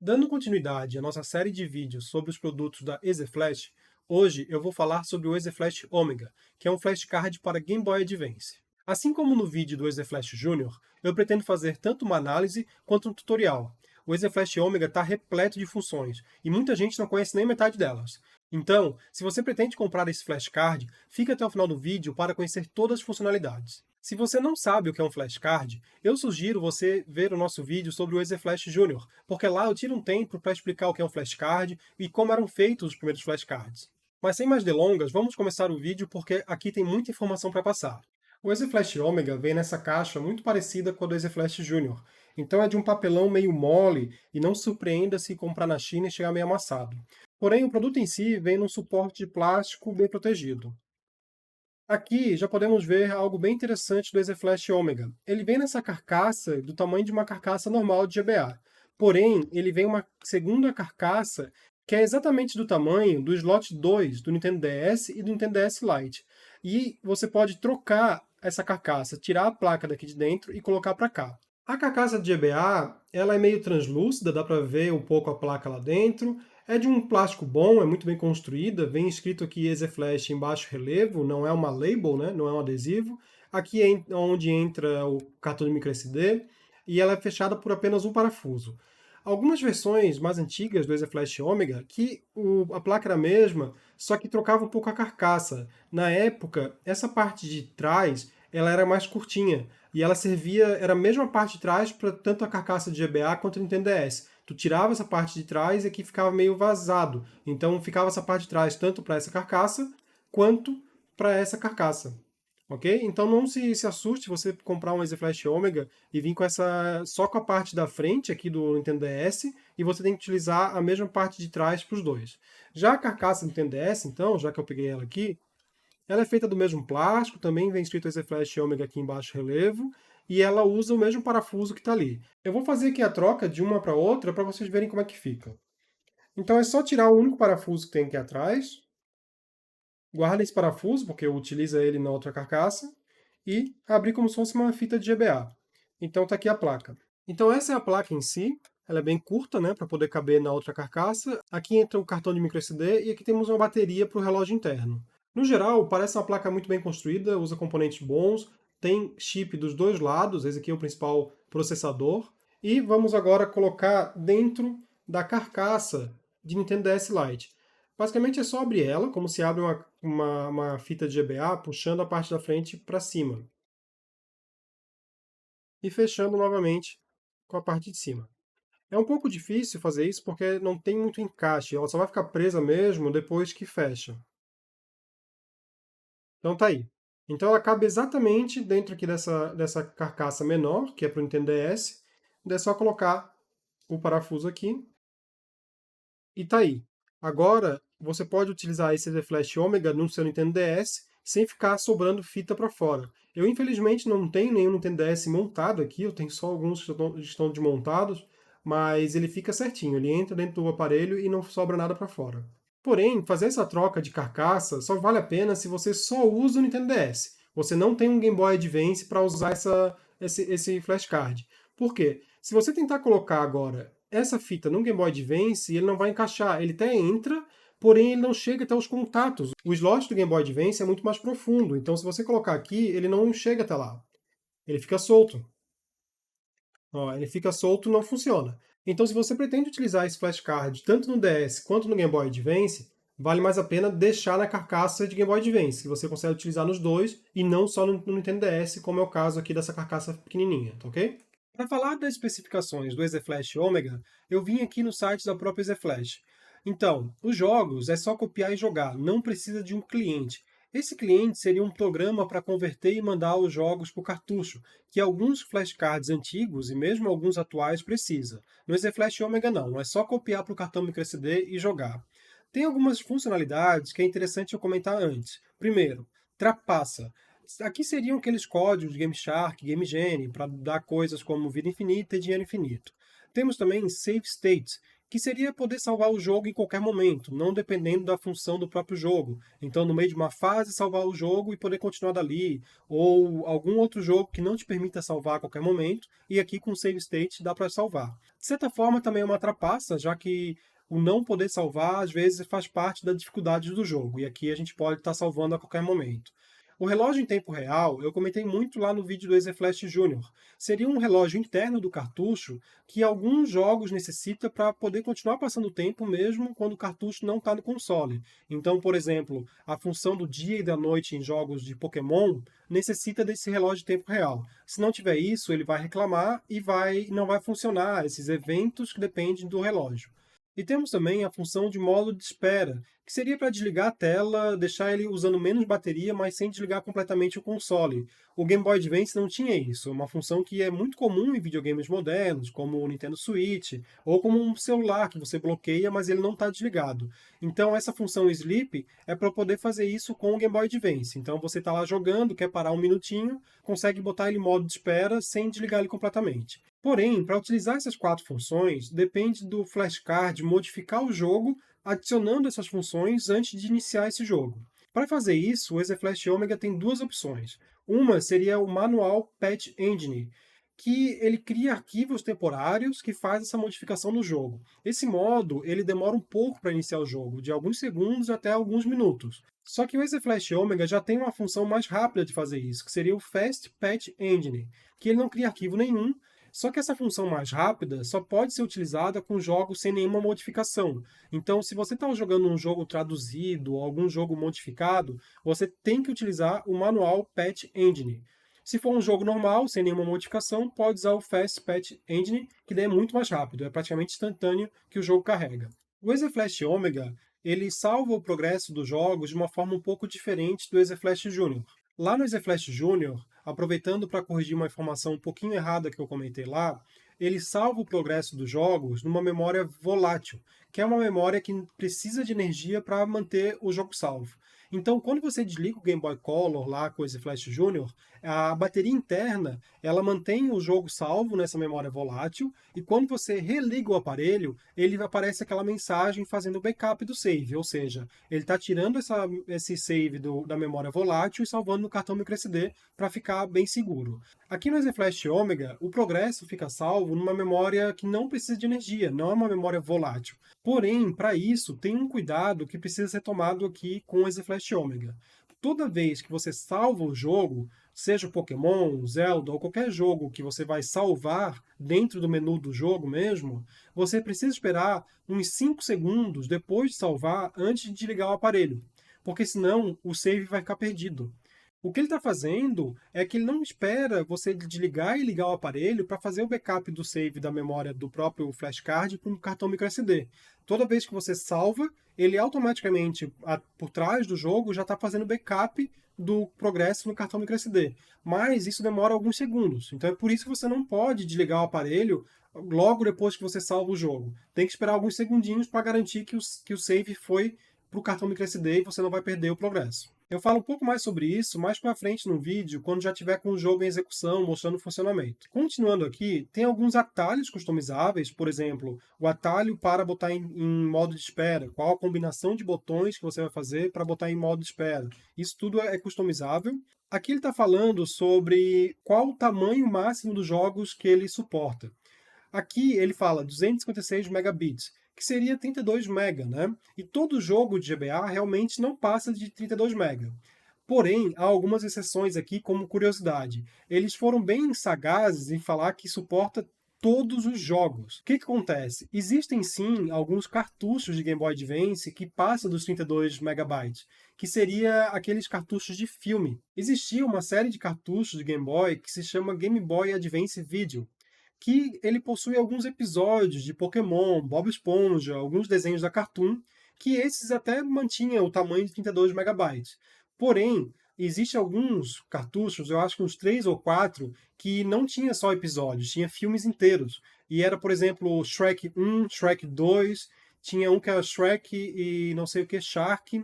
Dando continuidade à nossa série de vídeos sobre os produtos da EZ Flash, hoje eu vou falar sobre o EZ Flash Omega, que é um flashcard para Game Boy Advance. Assim como no vídeo do EZ Flash Junior, eu pretendo fazer tanto uma análise quanto um tutorial. O EZ Flash Omega está repleto de funções, e muita gente não conhece nem metade delas. Então, se você pretende comprar esse flashcard, fique até o final do vídeo para conhecer todas as funcionalidades. Se você não sabe o que é um flashcard, eu sugiro você ver o nosso vídeo sobre o EZ Flash Junior, porque lá eu tiro um tempo para explicar o que é um flashcard e como eram feitos os primeiros flashcards. Mas sem mais delongas, vamos começar o vídeo porque aqui tem muita informação para passar. O EZ Flash Omega vem nessa caixa muito parecida com a do EZ Flash Junior, então é de um papelão meio mole e não se surpreenda se comprar na China e chegar meio amassado. Porém, o produto em si vem num suporte de plástico bem protegido. Aqui já podemos ver algo bem interessante do EZ Flash Omega. Ele vem nessa carcaça do tamanho de uma carcaça normal de GBA. Porém, ele vem uma segunda carcaça que é exatamente do tamanho do slot 2 do Nintendo DS e do Nintendo DS Lite. E você pode trocar essa carcaça, tirar a placa daqui de dentro e colocar para cá. A carcaça de GBA, ela é meio translúcida, dá para ver um pouco a placa lá dentro. É de um plástico bom, é muito bem construída, vem escrito aqui EZ Flash em baixo relevo, não é uma label, né? Não é um adesivo. Aqui é onde entra o cartão de microSD e ela é fechada por apenas um parafuso. Algumas versões mais antigas do EZ Flash Omega, a placa era a mesma, só que trocava um pouco a carcaça. Na época, essa parte de trás ela era mais curtinha, e ela servia, era a mesma parte de trás para tanto a carcaça de GBA quanto o Nintendo DS. Tu tirava essa parte de trás e aqui ficava meio vazado. Então ficava essa parte de trás tanto para essa carcaça quanto para essa carcaça. Ok? Então não se assuste você comprar um EZ Flash Omega e vir com essa só com a parte da frente aqui do Nintendo DS e você tem que utilizar a mesma parte de trás para os dois. Já a carcaça do Nintendo DS, então, já que eu peguei ela aqui, ela é feita do mesmo plástico, também vem escrito EZ Flash Omega aqui em baixo relevo, e ela usa o mesmo parafuso que está ali. Eu vou fazer aqui a troca de uma para outra para vocês verem como é que fica. Então é só tirar o único parafuso que tem aqui atrás, guarda esse parafuso, porque eu utilizo ele na outra carcaça, e abrir como se fosse uma fita de GBA. Então está aqui a placa. Então essa é a placa em si, ela é bem curta, né, para poder caber na outra carcaça. Aqui entra o cartão de microSD e aqui temos uma bateria para o relógio interno. No geral, parece uma placa muito bem construída, usa componentes bons, tem chip dos dois lados, esse aqui é o principal processador. E vamos agora colocar dentro da carcaça de Nintendo DS Lite. Basicamente é só abrir ela, como se abre uma fita de GBA, puxando a parte da frente para cima. E fechando novamente com a parte de cima. É um pouco difícil fazer isso porque não tem muito encaixe, ela só vai ficar presa mesmo depois que fecha. Então tá aí. Então ela cabe exatamente dentro aqui dessa carcaça menor, que é para o Nintendo DS. É só colocar o parafuso aqui e tá aí. Agora você pode utilizar esse EZ Flash Omega no seu Nintendo DS sem ficar sobrando fita para fora. Eu infelizmente não tenho nenhum Nintendo DS montado aqui, eu tenho só alguns que estão desmontados, mas ele fica certinho, ele entra dentro do aparelho e não sobra nada para fora. Porém, fazer essa troca de carcaça só vale a pena se você só usa o Nintendo DS. Você não tem um Game Boy Advance para usar esse flashcard. Por quê? Se você tentar colocar agora essa fita no Game Boy Advance, ele não vai encaixar. Ele até entra, porém ele não chega até os contatos. O slot do Game Boy Advance é muito mais profundo, então se você colocar aqui, ele não chega até lá. Ele fica solto. Ó, ele fica solto e não funciona. Então, se você pretende utilizar esse flashcard tanto no DS quanto no Game Boy Advance, vale mais a pena deixar na carcaça de Game Boy Advance, que você consegue utilizar nos dois e não só no Nintendo DS, como é o caso aqui dessa carcaça pequenininha, tá ok? Para falar das especificações do EZ Flash Omega, eu vim aqui no site da própria EZ Flash. Então, os jogos é só copiar e jogar, não precisa de um cliente. Esse cliente seria um programa para converter e mandar os jogos para o cartucho, que alguns flashcards antigos e mesmo alguns atuais precisa. No EZ Flash Omega não, é só copiar para o cartão microSD e jogar. Tem algumas funcionalidades que é interessante eu comentar antes. Primeiro, trapaça. Aqui seriam aqueles códigos de Game Shark, Game Genie, para dar coisas como vida infinita e dinheiro infinito. Temos também Save States, que seria poder salvar o jogo em qualquer momento, não dependendo da função do próprio jogo. Então, no meio de uma fase, salvar o jogo e poder continuar dali, ou algum outro jogo que não te permita salvar a qualquer momento, e aqui com o save state dá para salvar. De certa forma, também é uma trapaça, já que o não poder salvar, às vezes, faz parte da dificuldade do jogo, e aqui a gente pode estar salvando a qualquer momento. O relógio em tempo real, eu comentei muito lá no vídeo do EasyFlash Junior. Seria um relógio interno do cartucho que alguns jogos necessitam para poder continuar passando o tempo mesmo quando o cartucho não está no console. Então, por exemplo, a função do dia e da noite em jogos de Pokémon necessita desse relógio de tempo real. Se não tiver isso, ele vai reclamar e não vai funcionar esses eventos que dependem do relógio. E temos também a função de modo de espera, que seria para desligar a tela, deixar ele usando menos bateria, mas sem desligar completamente o console. O Game Boy Advance não tinha isso, é uma função que é muito comum em videogames modernos, como o Nintendo Switch, ou como um celular que você bloqueia, mas ele não está desligado. Então essa função Sleep é para poder fazer isso com o Game Boy Advance. Então você está lá jogando, quer parar um minutinho, consegue botar ele em modo de espera sem desligar ele completamente. Porém, para utilizar essas 4 funções, depende do flashcard modificar o jogo adicionando essas funções antes de iniciar esse jogo. Para fazer isso, o EasyFlash Omega tem 2 opções. Uma seria o Manual Patch Engine, que ele cria arquivos temporários que faz essa modificação no jogo. Esse modo ele demora um pouco para iniciar o jogo, de alguns segundos até alguns minutos. Só que o EasyFlash Omega já tem uma função mais rápida de fazer isso, que seria o Fast Patch Engine, que ele não cria arquivo nenhum. Só que essa função mais rápida só pode ser utilizada com jogos sem nenhuma modificação. Então, se você está jogando um jogo traduzido ou algum jogo modificado, você tem que utilizar o manual Patch Engine. Se for um jogo normal, sem nenhuma modificação, pode usar o Fast Patch Engine, que daí é muito mais rápido, é praticamente instantâneo que o jogo carrega. O EasyFlash Omega, ele salva o progresso dos jogos de uma forma um pouco diferente do EasyFlash Junior. Lá no EasyFlash Junior, aproveitando para corrigir uma informação um pouquinho errada que eu comentei lá, ele salva o progresso dos jogos numa memória volátil, que é uma memória que precisa de energia para manter o jogo salvo. Então, quando você desliga o Game Boy Color lá com o EasyFlash Junior, a bateria interna ela mantém o jogo salvo nessa memória volátil, e quando você religa o aparelho, ele aparece aquela mensagem fazendo o backup do save, ou seja, ele está tirando esse save da memória volátil e salvando no cartão microSD para ficar bem seguro. Aqui no EasyFlash Omega, o progresso fica salvo numa memória que não precisa de energia, não é uma memória volátil. Porém, para isso, tem um cuidado que precisa ser tomado aqui com o EasyFlash Omega. Toda vez que você salva o jogo, seja Pokémon, Zelda ou qualquer jogo que você vai salvar dentro do menu do jogo mesmo, você precisa esperar uns 5 segundos depois de salvar antes de ligar o aparelho, porque senão o save vai ficar perdido. O que ele está fazendo é que ele não espera você desligar e ligar o aparelho para fazer o backup do save da memória do próprio flashcard para um cartão microSD. Toda vez que você salva, ele automaticamente, por trás do jogo, já está fazendo backup do progresso no cartão microSD. Mas isso demora alguns segundos. Então é por isso que você não pode desligar o aparelho logo depois que você salva o jogo. Tem que esperar alguns segundinhos para garantir que o save foi para o cartão microSD e você não vai perder o progresso. Eu falo um pouco mais sobre isso mais para frente no vídeo, quando já tiver com o jogo em execução, mostrando o funcionamento. Continuando aqui, tem alguns atalhos customizáveis, por exemplo, o atalho para botar em modo de espera, qual a combinação de botões que você vai fazer para botar em modo de espera. Isso tudo é customizável. Aqui ele está falando sobre qual o tamanho máximo dos jogos que ele suporta. Aqui ele fala 256 megabits, que seria 32 mega, né? E todo jogo de GBA realmente não passa de 32 mega. Porém, há algumas exceções aqui como curiosidade. Eles foram bem sagazes em falar que suporta todos os jogos. O que acontece? Existem sim alguns cartuchos de Game Boy Advance que passam dos 32 megabytes, que seria aqueles cartuchos de filme. Existia uma série de cartuchos de Game Boy que se chama Game Boy Advance Video, que ele possui alguns episódios de Pokémon, Bob Esponja, alguns desenhos da Cartoon, que esses até mantinham o tamanho de 32 megabytes. Porém, existem alguns cartuchos, eu acho que uns 3 ou 4, que não tinha só episódios, tinha filmes inteiros. E era, por exemplo, Shrek 1, Shrek 2, tinha um que era Shrek e não sei o que, Shark.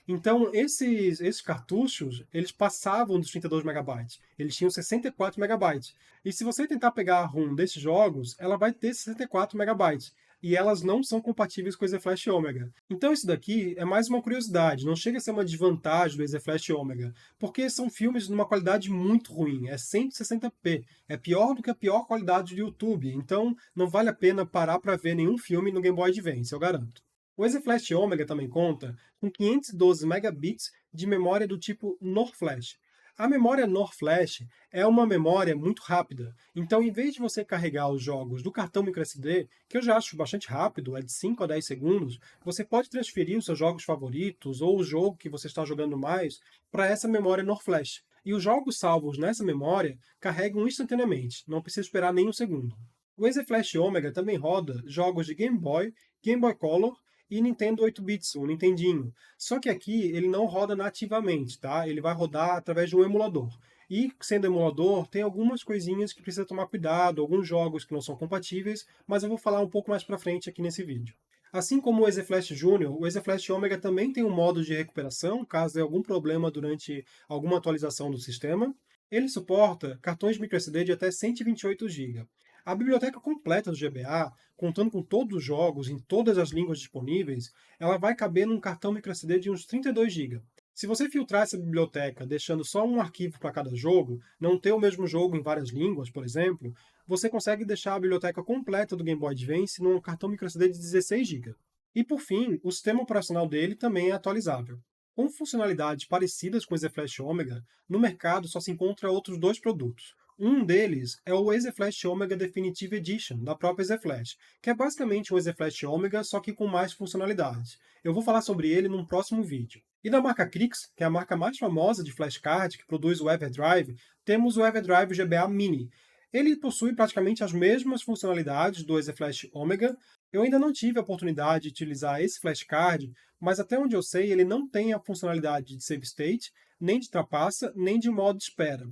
Então, esses cartuchos, eles passavam dos 32 megabytes. Eles tinham 64 megabytes. E se você tentar pegar a ROM desses jogos, ela vai ter 64 megabytes. e elas não são compatíveis com o EasyFlash Omega. Então isso daqui é mais uma curiosidade, não chega a ser uma desvantagem do EasyFlash Omega, porque são filmes numa qualidade muito ruim, é 160p, é pior do que a pior qualidade do YouTube, então não vale a pena parar para ver nenhum filme no Game Boy Advance, eu garanto. O EasyFlash Omega também conta com 512 megabits de memória do tipo NOR Flash. A memória NOR Flash é uma memória muito rápida, então em vez de você carregar os jogos do cartão microSD, que eu já acho bastante rápido, é de 5 a 10 segundos, você pode transferir os seus jogos favoritos ou o jogo que você está jogando mais para essa memória NOR Flash. E os jogos salvos nessa memória carregam instantaneamente, não precisa esperar nem um segundo. O EasyFlash Omega também roda jogos de Game Boy, Game Boy Color e Nintendo 8-bits, o Nintendinho. Só que aqui ele não roda nativamente, tá? Ele vai rodar através de um emulador. E, sendo emulador, tem algumas coisinhas que precisa tomar cuidado, alguns jogos que não são compatíveis, mas eu vou falar um pouco mais pra frente aqui nesse vídeo. Assim como o EasyFlash Junior, o EasyFlash Omega também tem um modo de recuperação, caso dê algum problema durante alguma atualização do sistema. Ele suporta cartões microSD de até 128 GB. A biblioteca completa do GBA, contando com todos os jogos em todas as línguas disponíveis, ela vai caber num cartão microSD de uns 32 GB. Se você filtrar essa biblioteca deixando só um arquivo para cada jogo, não ter o mesmo jogo em várias línguas, por exemplo, você consegue deixar a biblioteca completa do Game Boy Advance num cartão microSD de 16 GB. E por fim, o sistema operacional dele também é atualizável. Com funcionalidades parecidas com o EasyFlash Omega, no mercado só se encontra outros dois produtos. Um deles é o EasyFlash Omega Definitive Edition, da própria EasyFlash, que é basicamente um EasyFlash Omega, só que com mais funcionalidades. Eu vou falar sobre ele num próximo vídeo. E da marca Krix, que é a marca mais famosa de flashcard, que produz o EverDrive, temos o EverDrive GBA Mini. Ele possui praticamente as mesmas funcionalidades do EasyFlash Omega. Eu ainda não tive a oportunidade de utilizar esse flashcard, mas até onde eu sei ele não tem a funcionalidade de save state, nem de trapaça, nem de modo de espera.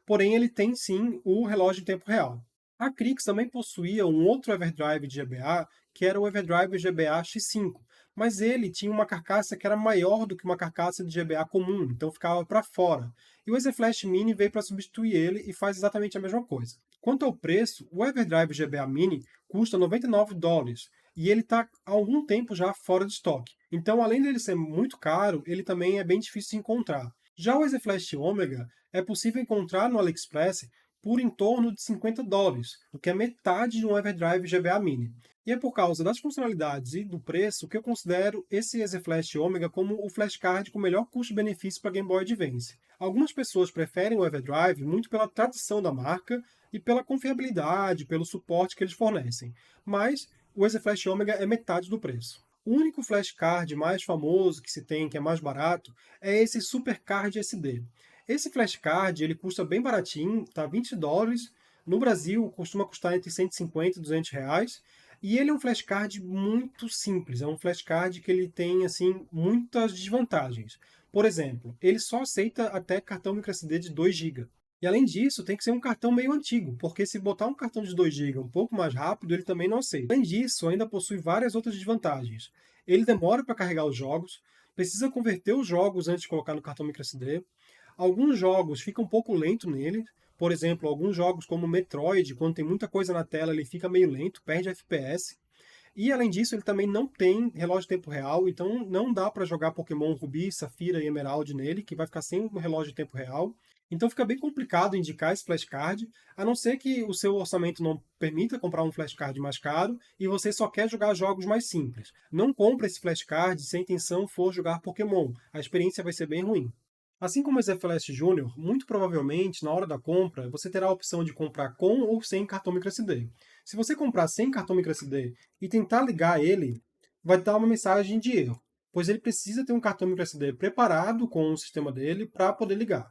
Porém, ele tem sim o relógio em tempo real. A Krix também possuía um outro EverDrive de GBA, que era o EverDrive GBA X5, mas ele tinha uma carcaça que era maior do que uma carcaça de GBA comum, então ficava para fora. E o EasyFlash Mini veio para substituir ele e faz exatamente a mesma coisa. Quanto ao preço, o EverDrive GBA Mini custa $99, e ele está há algum tempo já fora de estoque. Então, além dele ser muito caro, ele também é bem difícil de encontrar. Já o EasyFlash Omega é possível encontrar no AliExpress por em torno de $50, o que é metade de um EverDrive GBA Mini. E é por causa das funcionalidades e do preço que eu considero esse EasyFlash Omega como o flashcard com melhor custo-benefício para Game Boy Advance. Algumas pessoas preferem o EverDrive muito pela tradição da marca e pela confiabilidade, pelo suporte que eles fornecem, mas o EasyFlash Omega é metade do preço. O único flashcard mais famoso que se tem, que é mais barato, é esse SuperCard SD. Esse flashcard ele custa bem baratinho, tá $20. No Brasil costuma custar entre 150 e R$ 200. E ele é um flashcard muito simples, é um flashcard que ele tem assim muitas desvantagens. Por exemplo, ele só aceita até cartão microSD de 2 GB. E além disso, tem que ser um cartão meio antigo, porque se botar um cartão de 2 GB um pouco mais rápido, ele também não aceita. Além disso, ainda possui várias outras desvantagens. Ele demora para carregar os jogos, precisa converter os jogos antes de colocar no cartão microSD. Alguns jogos ficam um pouco lento nele, por exemplo, alguns jogos como Metroid, quando tem muita coisa na tela, ele fica meio lento, perde FPS. E além disso, ele também não tem relógio de tempo real, então não dá para jogar Pokémon Rubi, Safira e Emerald nele, que vai ficar sem um relógio de tempo real. Então fica bem complicado indicar esse flashcard, a não ser que o seu orçamento não permita comprar um flashcard mais caro e você só quer jogar jogos mais simples. Não compre esse flashcard se a intenção for jogar Pokémon, a experiência vai ser bem ruim. Assim como o EasyFlash Junior, muito provavelmente, na hora da compra, você terá a opção de comprar com ou sem cartão microSD. Se você comprar sem cartão microSD e tentar ligar ele, vai dar uma mensagem de erro, pois ele precisa ter um cartão microSD preparado com o sistema dele para poder ligar.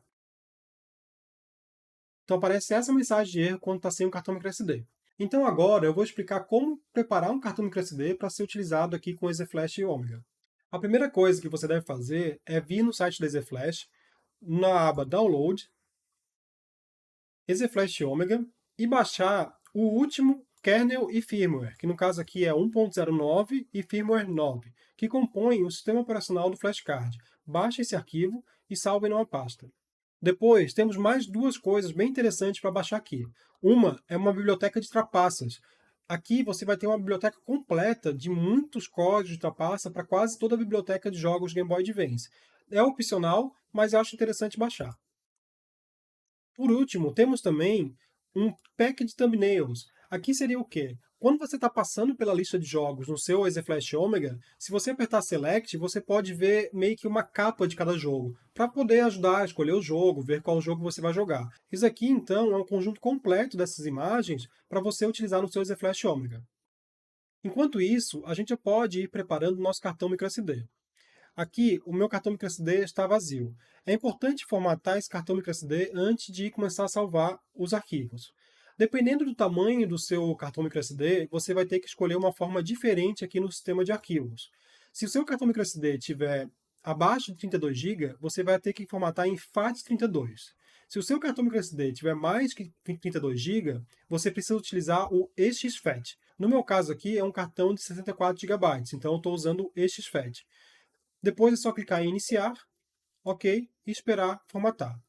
Então aparece essa mensagem de erro quando está sem o cartão microSD. Então agora eu vou explicar como preparar um cartão microSD para ser utilizado aqui com o EasyFlash Omega. A primeira coisa que você deve fazer é vir no site da EasyFlash, na aba Download, EasyFlash Omega, e baixar o último kernel e firmware, que no caso aqui é 1.09 e firmware 9, que compõem o sistema operacional do flashcard. Baixe esse arquivo e salve numa pasta. Depois, temos mais duas coisas bem interessantes para baixar aqui. Uma é uma biblioteca de trapaças. Aqui você vai ter uma biblioteca completa de muitos códigos de trapaça para quase toda a biblioteca de jogos Game Boy Advance. É opcional, mas eu acho interessante baixar. Por último, temos também um pack de thumbnails. Aqui seria o quê? Quando você está passando pela lista de jogos no seu EZ Flash Omega, se você apertar Select, você pode ver meio que uma capa de cada jogo, para poder ajudar a escolher o jogo, ver qual jogo você vai jogar. Isso aqui, então, é um conjunto completo dessas imagens para você utilizar no seu EZ Flash Omega. Enquanto isso, a gente pode ir preparando o nosso cartão microSD. Aqui, o meu cartão microSD está vazio. É importante formatar esse cartão microSD antes de começar a salvar os arquivos. Dependendo do tamanho do seu cartão microSD, você vai ter que escolher uma forma diferente aqui no sistema de arquivos. Se o seu cartão microSD estiver abaixo de 32 GB, você vai ter que formatar em FAT32. Se o seu cartão microSD tiver mais que 32 GB, você precisa utilizar o exFAT. No meu caso aqui, é um cartão de 64 GB, então eu estou usando o exFAT. Depois é só clicar em iniciar, ok, e esperar formatar.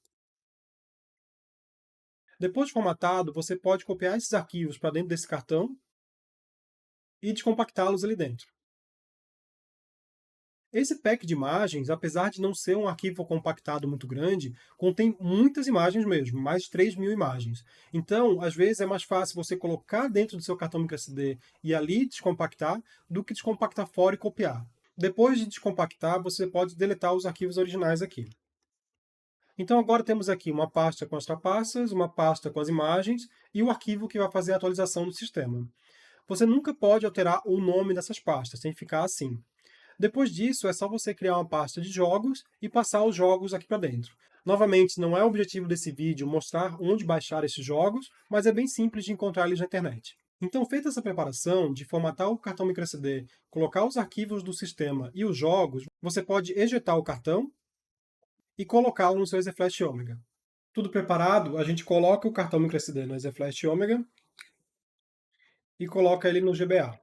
Depois de formatado, você pode copiar esses arquivos para dentro desse cartão e descompactá-los ali dentro. Esse pack de imagens, apesar de não ser um arquivo compactado muito grande, contém muitas imagens mesmo, mais de 3.000 imagens. Então, às vezes é mais fácil você colocar dentro do seu cartão microSD e ali descompactar, do que descompactar fora e copiar. Depois de descompactar, você pode deletar os arquivos originais aqui. Então agora temos aqui uma pasta com as trapaças, uma pasta com as imagens e o arquivo que vai fazer a atualização do sistema. Você nunca pode alterar o nome dessas pastas, tem que ficar assim. Depois disso, é só você criar uma pasta de jogos e passar os jogos aqui para dentro. Novamente, não é o objetivo desse vídeo mostrar onde baixar esses jogos, mas é bem simples de encontrar eles na internet. Então, feita essa preparação de formatar o cartão microSD, colocar os arquivos do sistema e os jogos, você pode ejetar o cartão e colocá-lo no seu EZ Flash Omega. Tudo preparado, a gente coloca o cartão microSD no EZ Flash Omega e coloca ele no GBA.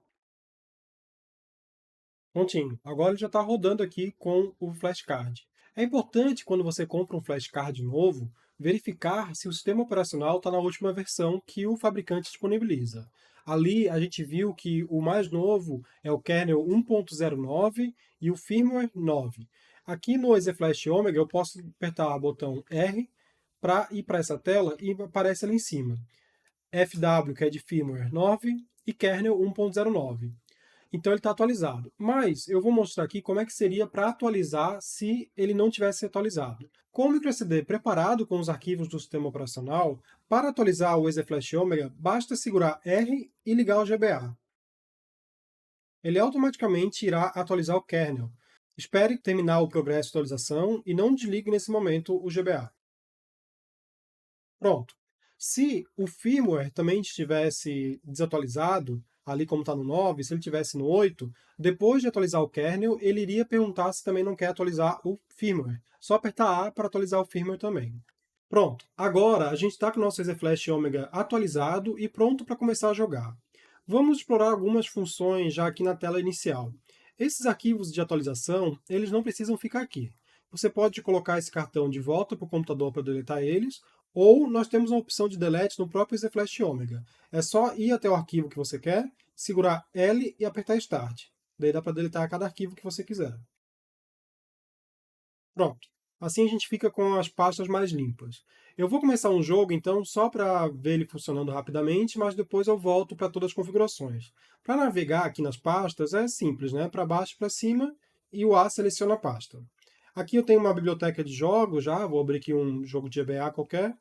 Prontinho. Agora ele já está rodando aqui com o flashcard. É importante, quando você compra um flashcard novo, verificar se o sistema operacional está na última versão que o fabricante disponibiliza. Ali a gente viu que o mais novo é o kernel 1.09 e o firmware 9. Aqui no EZ Flash Omega eu posso apertar o botão R para ir para essa tela e aparece ali em cima. FW, que é de firmware 9, e kernel 1.09. Então ele está atualizado. Mas eu vou mostrar aqui como é que seria para atualizar se ele não tivesse atualizado. Com o microSD preparado com os arquivos do sistema operacional, para atualizar o EZ Flash Omega, basta segurar R e ligar o GBA. Ele automaticamente irá atualizar o kernel. Espere terminar o progresso de atualização e não desligue nesse momento o GBA. Pronto. Se o firmware também estivesse desatualizado, ali como está no 9, se ele estivesse no 8, depois de atualizar o kernel, ele iria perguntar se também não quer atualizar o firmware. Só apertar A para atualizar o firmware também. Pronto, agora a gente está com o nosso EZ Flash Omega atualizado e pronto para começar a jogar. Vamos explorar algumas funções já aqui na tela inicial. Esses arquivos de atualização, eles não precisam ficar aqui. Você pode colocar esse cartão de volta para o computador para deletar eles, ou nós temos uma opção de delete no próprio EZ Flash Omega. É só ir até o arquivo que você quer, segurar L e apertar Start. Daí dá para deletar cada arquivo que você quiser. Pronto. Assim a gente fica com as pastas mais limpas. Eu vou começar um jogo, então, só para ver ele funcionando rapidamente, mas depois eu volto para todas as configurações. Para navegar aqui nas pastas é simples, né? Para baixo e para cima, e o A seleciona a pasta. Aqui eu tenho uma biblioteca de jogos já, vou abrir aqui um jogo de GBA qualquer.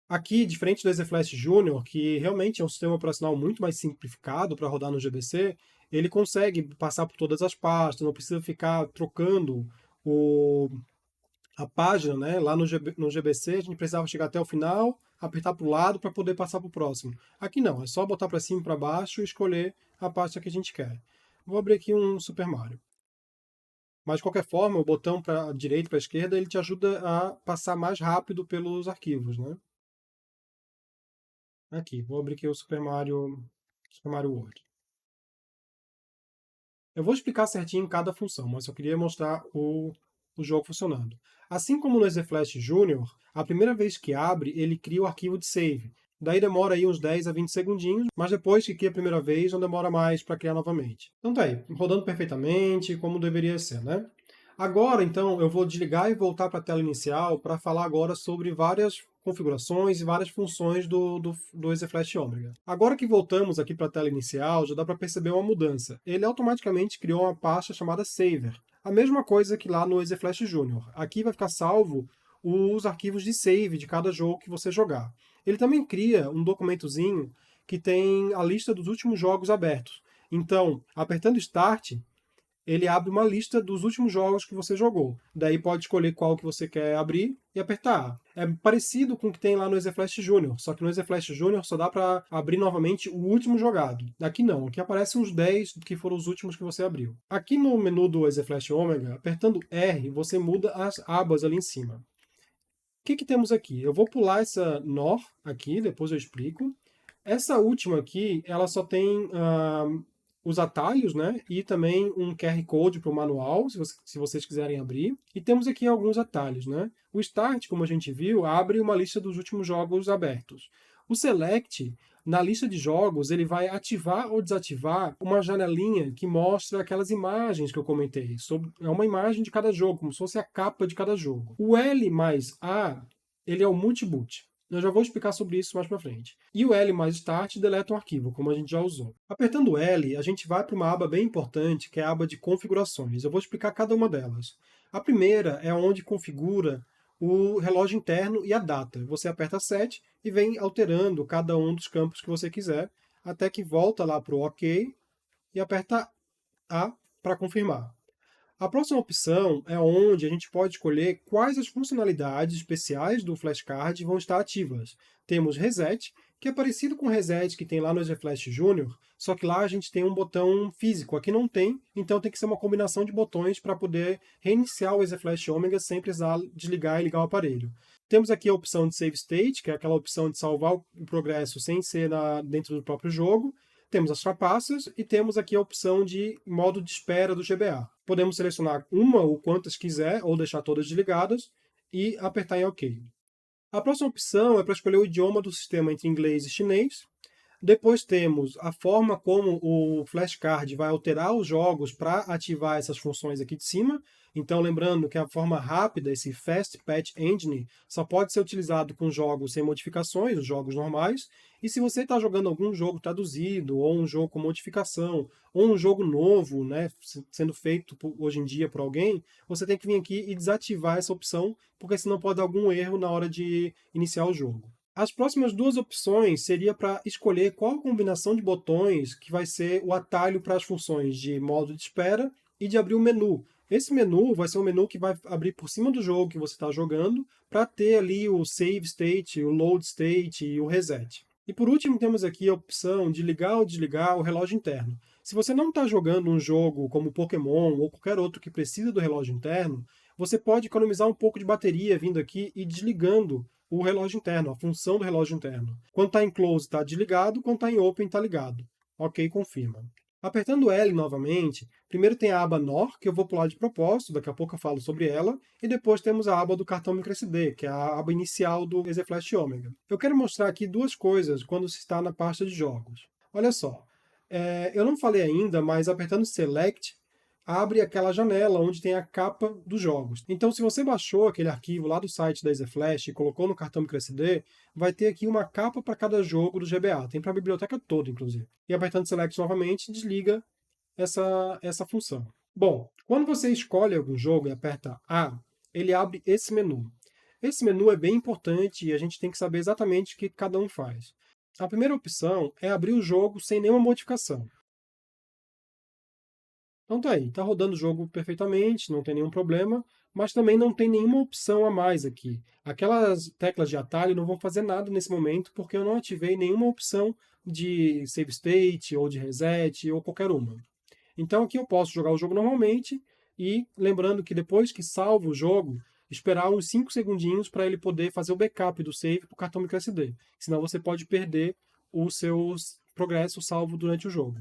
Aqui, diferente do EZ Flash Junior, que realmente é um sistema operacional muito mais simplificado para rodar no GBC, ele consegue passar por todas as pastas, não precisa ficar trocando a página, né? Lá no GBC a gente precisava chegar até o final, apertar para o lado para poder passar para o próximo. Aqui não, é só botar para cima e para baixo e escolher a pasta que a gente quer. Vou abrir aqui um Super Mario. Mas de qualquer forma, o botão para a direita e para a esquerda ele te ajuda a passar mais rápido pelos arquivos, né? Aqui, vou abrir aqui o Super Mario World. Eu vou explicar certinho cada função, mas eu queria mostrar o jogo funcionando. Assim como no EZ Flash Junior, a primeira vez que abre, ele cria o arquivo de save. Daí demora aí uns 10 a 20 segundinhos, mas depois que cria a primeira vez, não demora mais para criar novamente. Então tá aí, rodando perfeitamente, como deveria ser, né? Agora, então, eu vou desligar e voltar para a tela inicial para falar agora sobre várias configurações e várias funções do EasyFlash Omega. Agora que voltamos aqui para a tela inicial, já dá para perceber uma mudança. Ele automaticamente criou uma pasta chamada Saver. A mesma coisa que lá no EasyFlash Junior. Aqui vai ficar salvo os arquivos de save de cada jogo que você jogar. Ele também cria um documentozinho que tem a lista dos últimos jogos abertos. Então, apertando Start, ele abre uma lista dos últimos jogos que você jogou. Daí pode escolher qual que você quer abrir e apertar A. É parecido com o que tem lá no EasyFlash Junior, só que no EasyFlash Junior só dá para abrir novamente o último jogado. Aqui não, aqui aparecem uns 10 que foram os últimos que você abriu. Aqui no menu do EasyFlash Omega, apertando R, você muda as abas ali em cima. O que temos aqui? Eu vou pular essa NOR aqui, depois eu explico. Essa última aqui, ela só tem os atalhos, né? E também um QR Code para o manual, se vocês quiserem abrir. E temos aqui alguns atalhos, né? O Start, como a gente viu, abre uma lista dos últimos jogos abertos. O Select, na lista de jogos, ele vai ativar ou desativar uma janelinha que mostra aquelas imagens que eu comentei. É uma imagem de cada jogo, como se fosse a capa de cada jogo. O L mais A, ele é o multiboot. Eu já vou explicar sobre isso mais para frente. E o L mais Start deleta um arquivo, como a gente já usou. Apertando o L, a gente vai para uma aba bem importante, que é a aba de configurações. Eu vou explicar cada uma delas. A primeira é onde configura o relógio interno e a data. Você aperta Set e vem alterando cada um dos campos que você quiser, até que volta lá para o OK e aperta A para confirmar. A próxima opção é onde a gente pode escolher quais as funcionalidades especiais do flashcard vão estar ativas. Temos Reset, que é parecido com o Reset que tem lá no EasyFlash Junior, só que lá a gente tem um botão físico, aqui não tem, então tem que ser uma combinação de botões para poder reiniciar o EasyFlash Omega sem precisar desligar e ligar o aparelho. Temos aqui a opção de Save State, que é aquela opção de salvar o progresso sem ser dentro do próprio jogo. Temos as trapaças e temos aqui a opção de modo de espera do GBA. Podemos selecionar uma ou quantas quiser, ou deixar todas desligadas, e apertar em OK. A próxima opção é para escolher o idioma do sistema entre inglês e chinês. Depois temos a forma como o flashcard vai alterar os jogos para ativar essas funções aqui de cima. Então, lembrando que a forma rápida, esse Fast Patch Engine, só pode ser utilizado com jogos sem modificações, os jogos normais. E se você está jogando algum jogo traduzido, ou um jogo com modificação, ou um jogo novo, né, sendo feito hoje em dia por alguém, você tem que vir aqui e desativar essa opção, porque senão pode dar algum erro na hora de iniciar o jogo. As próximas duas opções seria para escolher qual combinação de botões que vai ser o atalho para as funções de modo de espera e de abrir o menu. Esse menu vai ser um menu que vai abrir por cima do jogo que você está jogando para ter ali o Save State, o Load State e o Reset. E por último temos aqui a opção de ligar ou desligar o relógio interno. Se você não está jogando um jogo como Pokémon ou qualquer outro que precisa do relógio interno, você pode economizar um pouco de bateria vindo aqui e desligando o relógio interno, a função do relógio interno. Quando está em close está desligado, quando está em open está ligado. OK, confirma. Apertando L novamente, primeiro tem a aba NOR, que eu vou pular de propósito, daqui a pouco eu falo sobre ela, e depois temos a aba do cartão microSD, que é a aba inicial do EasyFlash Omega. Eu quero mostrar aqui duas coisas quando se está na pasta de jogos. Olha só, eu não falei ainda, mas apertando Select, abre aquela janela onde tem a capa dos jogos. Então, se você baixou aquele arquivo lá do site da EasyFlash e colocou no cartão microSD, vai ter aqui uma capa para cada jogo do GBA. Tem para a biblioteca toda, inclusive. E apertando Select novamente, desliga essa função. Bom, quando você escolhe algum jogo e aperta A, ele abre esse menu. Esse menu é bem importante e a gente tem que saber exatamente o que cada um faz. A primeira opção é abrir o jogo sem nenhuma modificação. Então tá aí, tá rodando o jogo perfeitamente, não tem nenhum problema, mas também não tem nenhuma opção a mais aqui. Aquelas teclas de atalho não vão fazer nada nesse momento, porque eu não ativei nenhuma opção de save state, ou de reset, ou qualquer uma. Então aqui eu posso jogar o jogo normalmente, e lembrando que depois que salvo o jogo, esperar uns 5 segundinhos para ele poder fazer o backup do save para o cartão microSD. Senão você pode perder o seu progresso salvo durante o jogo.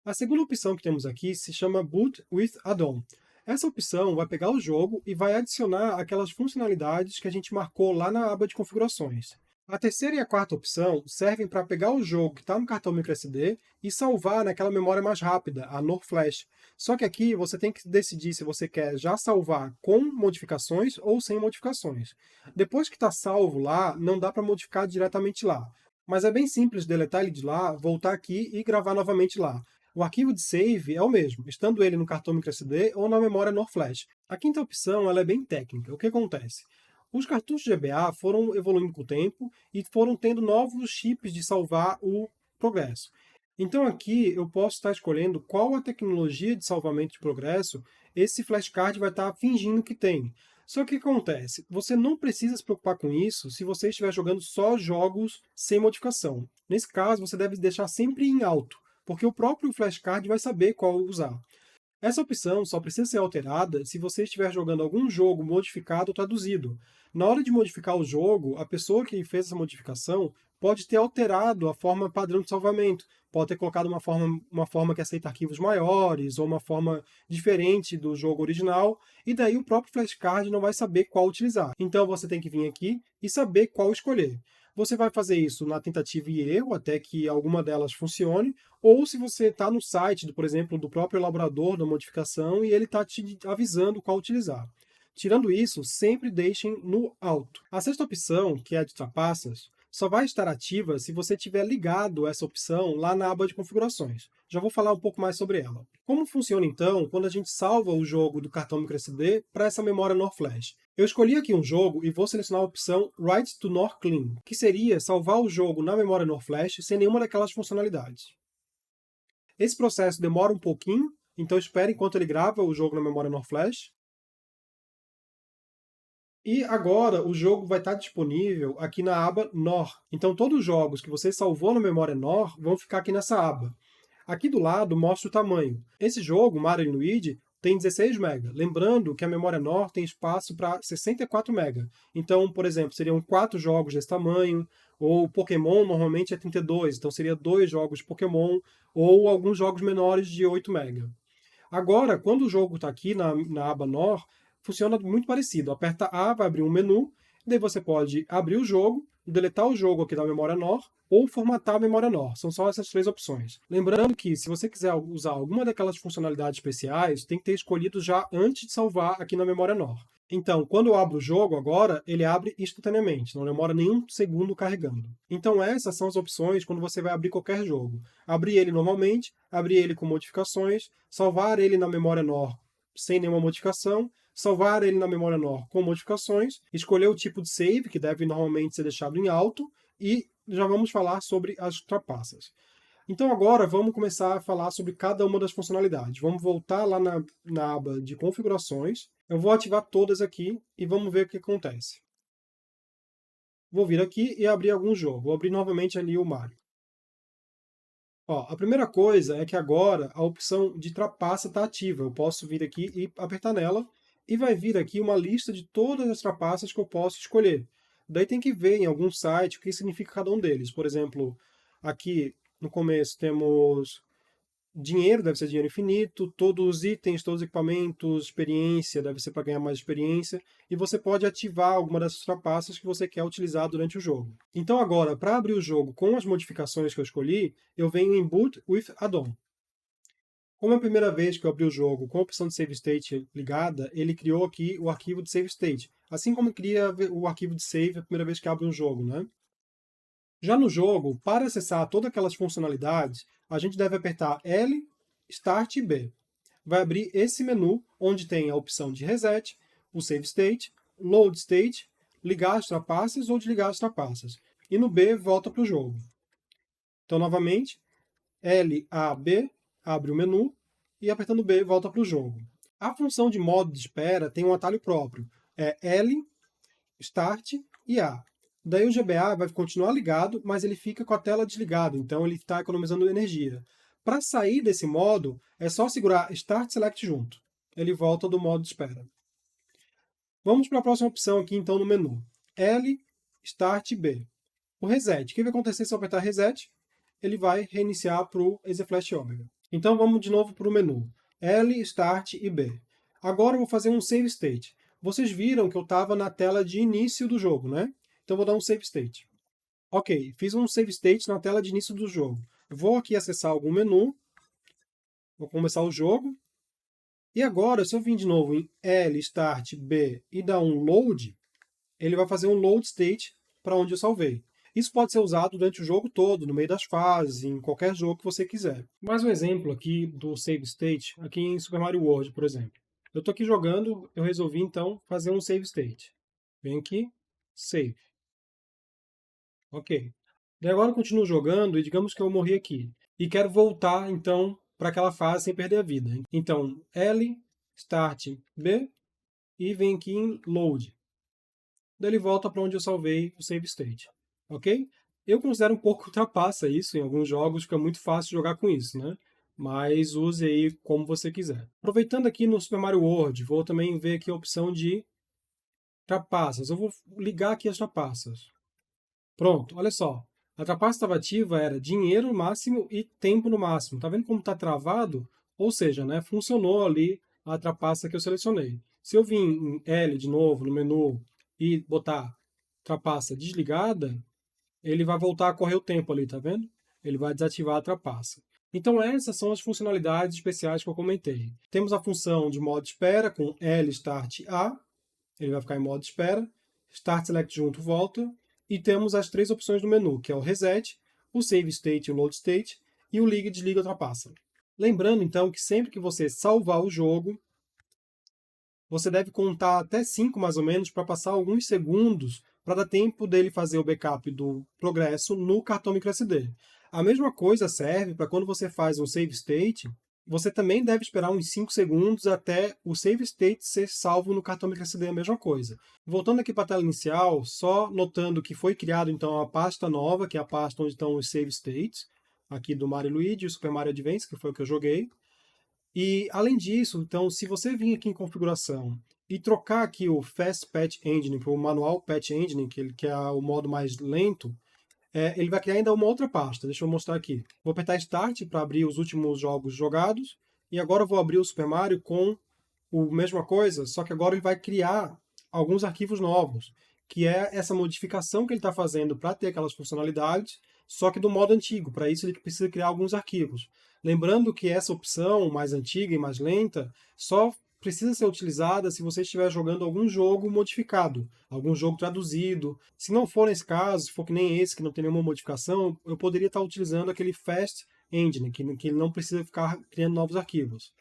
A segunda opção que temos aqui se chama Boot with Add-on. Essa opção vai pegar o jogo e vai adicionar aquelas funcionalidades que a gente marcou lá na aba de configurações. A terceira e a quarta opção servem para pegar o jogo que está no cartão microSD e salvar naquela memória mais rápida, a NOR Flash. Só que aqui você tem que decidir se você quer já salvar com modificações ou sem modificações. Depois que está salvo lá, não dá para modificar diretamente lá. Mas é bem simples deletar ele de lá, voltar aqui e gravar novamente lá. O arquivo de save é o mesmo, estando ele no cartão microSD ou na memória NOR Flash. A quinta opção ela é bem técnica. O que acontece? Os cartuchos GBA foram evoluindo com o tempo e foram tendo novos chips de salvar o progresso. Então aqui eu posso estar escolhendo qual a tecnologia de salvamento de progresso esse flashcard vai estar fingindo que tem. Só que o que acontece? Você não precisa se preocupar com isso se você estiver jogando só jogos sem modificação. Nesse caso, você deve deixar sempre em alto, porque o próprio flashcard vai saber qual usar. Essa opção só precisa ser alterada se você estiver jogando algum jogo modificado ou traduzido. Na hora de modificar o jogo, a pessoa que fez essa modificação pode ter alterado a forma padrão de salvamento, pode ter colocado uma forma que aceita arquivos maiores, ou uma forma diferente do jogo original, e daí o próprio flashcard não vai saber qual utilizar. Então você tem que vir aqui e saber qual escolher. Você vai fazer isso na tentativa e erro, até que alguma delas funcione, ou se você está no site, por exemplo, do próprio elaborador da modificação e ele está te avisando qual utilizar. Tirando isso, sempre deixem no alto. A sexta opção, que é a de trapaças, só vai estar ativa se você tiver ligado essa opção lá na aba de configurações. Já vou falar um pouco mais sobre ela. Como funciona então quando a gente salva o jogo do cartão microSD para essa memória NOR Flash? Eu escolhi aqui um jogo e vou selecionar a opção Write to NOR Clean, que seria salvar o jogo na memória NOR Flash sem nenhuma daquelas funcionalidades. Esse processo demora um pouquinho, então espere enquanto ele grava o jogo na memória NOR Flash. E agora o jogo vai estar disponível aqui na aba NOR. Então todos os jogos que você salvou na memória NOR vão ficar aqui nessa aba. Aqui do lado mostra o tamanho. Esse jogo, Mario Luigi, tem 16 MB. Lembrando que a memória NOR tem espaço para 64 MB. Então, por exemplo, seriam 4 jogos desse tamanho, ou Pokémon normalmente é 32, então seria 2 jogos de Pokémon, ou alguns jogos menores de 8 MB. Agora, quando o jogo está aqui na aba NOR, funciona muito parecido. Aperta A, vai abrir um menu, daí você pode abrir o jogo, deletar o jogo aqui da memória NOR, ou formatar a memória NOR. São só essas três opções. Lembrando que, se você quiser usar alguma daquelas funcionalidades especiais, tem que ter escolhido já antes de salvar aqui na memória NOR. Então, quando eu abro o jogo agora, ele abre instantaneamente, não demora nenhum segundo carregando. Então essas são as opções quando você vai abrir qualquer jogo. Abrir ele normalmente, abrir ele com modificações, salvar ele na memória NOR sem nenhuma modificação, salvar ele na memória NOR com modificações, escolher o tipo de save, que deve normalmente ser deixado em alto, e já vamos falar sobre as trapaças. Então agora vamos começar a falar sobre cada uma das funcionalidades. Vamos voltar lá na aba de configurações. Eu vou ativar todas aqui e vamos ver o que acontece. Vou vir aqui e abrir algum jogo. Vou abrir novamente ali o Mario. Ó, a primeira coisa é que agora a opção de trapaça está ativa. Eu posso vir aqui e apertar nela e vai vir aqui uma lista de todas as trapaças que eu posso escolher. Daí tem que ver em algum site o que significa cada um deles. Por exemplo, aqui no começo temos dinheiro, deve ser dinheiro infinito, todos os itens, todos os equipamentos, experiência, deve ser para ganhar mais experiência, e você pode ativar alguma dessas trapaças que você quer utilizar durante o jogo. Então agora, para abrir o jogo com as modificações que eu escolhi, eu venho em Boot with Add-on. Como é a primeira vez que eu abri o jogo com a opção de Save State ligada, ele criou aqui o arquivo de Save State, assim como cria o arquivo de save a primeira vez que abre um jogo, né? Já no jogo, para acessar todas aquelas funcionalidades, a gente deve apertar L, Start e B. Vai abrir esse menu, onde tem a opção de Reset, o Save State, Load State, ligar as trapaças ou desligar as trapaças. E no B, volta para o jogo. Então, novamente, L, A, B, abre o menu, e apertando B, volta para o jogo. A função de modo de espera tem um atalho próprio. É L, Start e A. Daí o GBA vai continuar ligado, mas ele fica com a tela desligada, então ele está economizando energia. Para sair desse modo, é só segurar Start Select junto. Ele volta do modo de espera. Vamos para a próxima opção aqui, então, no menu. L, Start B. O Reset. O que vai acontecer se eu apertar Reset? Ele vai reiniciar para o EasyFlash Omega. Então vamos de novo para o menu. L, Start e B. Agora eu vou fazer um Save State. Vocês viram que eu estava na tela de início do jogo, né? Então vou dar um Save State. Ok, fiz um save state na tela de início do jogo. Eu vou aqui acessar algum menu, vou começar o jogo, e agora, se eu vir de novo em L, Start, B e dar um Load, ele vai fazer um Load State para onde eu salvei. Isso pode ser usado durante o jogo todo, no meio das fases, em qualquer jogo que você quiser. Mais um exemplo aqui do Save State, aqui em Super Mario World, por exemplo. Eu estou aqui jogando, eu resolvi então fazer um Save State. Vem aqui, Save. Ok. E agora eu continuo jogando e digamos que eu morri aqui. E quero voltar, então, para aquela fase sem perder a vida. Então, L, Start, B, e vem aqui em Load. Daí ele volta para onde eu salvei o Save State. Ok? Eu considero um pouco trapaça isso, em alguns jogos fica muito fácil jogar com isso, né? Mas use aí como você quiser. Aproveitando aqui no Super Mario World, vou também ver aqui a opção de trapaças. Eu vou ligar aqui as trapaças. Pronto, olha só. A trapaça estava ativa era dinheiro no máximo e tempo no máximo. Tá vendo como está travado? Ou seja, né, funcionou ali a trapaça que eu selecionei. Se eu vir em L de novo no menu e botar trapaça desligada, ele vai voltar a correr o tempo ali, tá vendo? Ele vai desativar a trapaça. Então essas são as funcionalidades especiais que eu comentei. Temos a função de modo espera com L Start A, ele vai ficar em modo espera, Start Select junto volta, e temos as três opções do menu, que é o Reset, o Save State e o Load State, e o Liga e Desliga Ultrapassa. Lembrando então que sempre que você salvar o jogo, você deve contar até 5 mais ou menos para passar alguns segundos para dar tempo dele fazer o backup do progresso no cartão microSD. A mesma coisa serve para quando você faz um save state, você também deve esperar uns 5 segundos até o save state ser salvo no cartão microSD, a mesma coisa. Voltando aqui para a tela inicial, só notando que foi criado então a pasta nova, que é a pasta onde estão os save states, aqui do Mario e Luigi e o Super Mario Advance, que foi o que eu joguei. E, além disso, então, se você vir aqui em configuração e trocar aqui o Fast Patch Engine para o Manual Patch Engine, que é o modo mais lento, ele vai criar ainda uma outra pasta. Deixa eu mostrar aqui. Vou apertar Start para abrir os últimos jogos jogados. E agora eu vou abrir o Super Mario com a mesma coisa, só que agora ele vai criar alguns arquivos novos, que é essa modificação que ele está fazendo para ter aquelas funcionalidades, só que do modo antigo. Para isso ele precisa criar alguns arquivos. Lembrando que essa opção mais antiga e mais lenta só precisa ser utilizada se você estiver jogando algum jogo modificado, algum jogo traduzido. Se não for nesse caso, se for que nem esse, que não tem nenhuma modificação, eu poderia estar utilizando aquele Fast Engine, que ele não precisa ficar criando novos arquivos.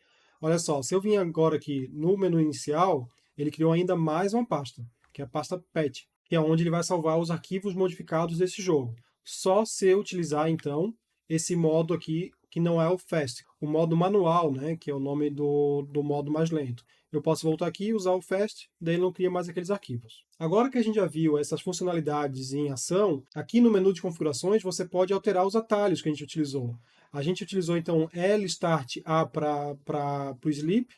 Olha só, se eu vim agora aqui no menu inicial, ele criou ainda mais uma pasta, que é a pasta Patch, que é onde ele vai salvar os arquivos modificados desse jogo. Só se eu utilizar, então, esse modo aqui, que não é o Fast, o modo manual, né, que é o nome do modo mais lento. Eu posso voltar aqui e usar o Fast, daí ele não cria mais aqueles arquivos. Agora que a gente já viu essas funcionalidades em ação, aqui no menu de configurações você pode alterar os atalhos que a gente utilizou. A gente utilizou então L Start A para o Sleep